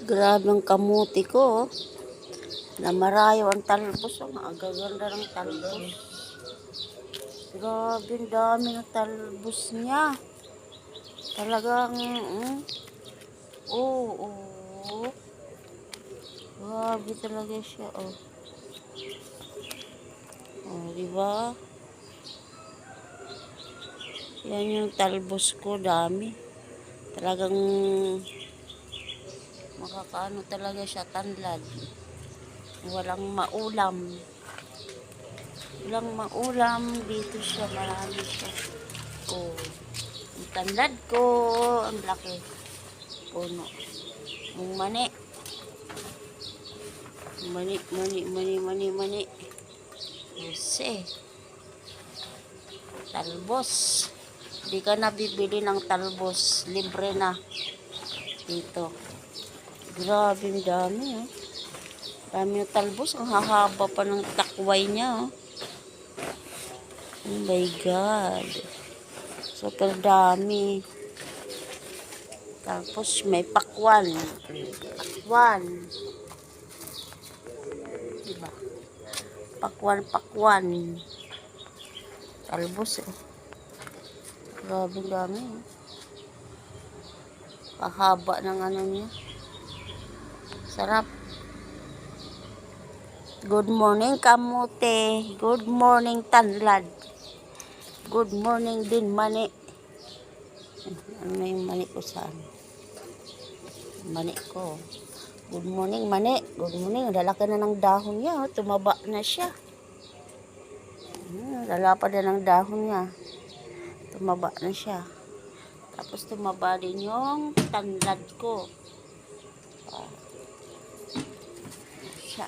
Grabe ang kamuti ko, oh. Namarayo ang talbos. Ang agaganda ng talbos. Grabe, ang dami ng talbos niya. Talagang, oo. Grabe talaga siya, oh. Oh, diba? Yan yung talbos ko, dami. Talagang makakaano talaga siya, tanlad. Walang maulam. Walang maulam. Dito siya, marami siya. Oh, ang tanlad ko, ang laki. Puno. Ang mani. Mani. Kasi, talbos. Hindi ka na bibili ng talbos. Libre na. Dito. Grabe, ang dami, oh. Dami yung talbos. Ang hahaba pa ng takway niya, oh. Oh my God. Super dami. Tapos may pakwan. Diba? Pakwan. Talbos, eh. Grabe dami, eh. Kahaba ng ano niya. Sarap. Good morning, kamote. Good morning, tanlad. Good morning din, mani. Ano na yung mani ko saan? Mani ko. Good morning, mani. Good morning. Lalaki na ng dahon niya. Tumaba na siya. Lalapad na ng dahon niya. Tumaba na siya. Tapos tumaba din yung tanlad ko. Siya.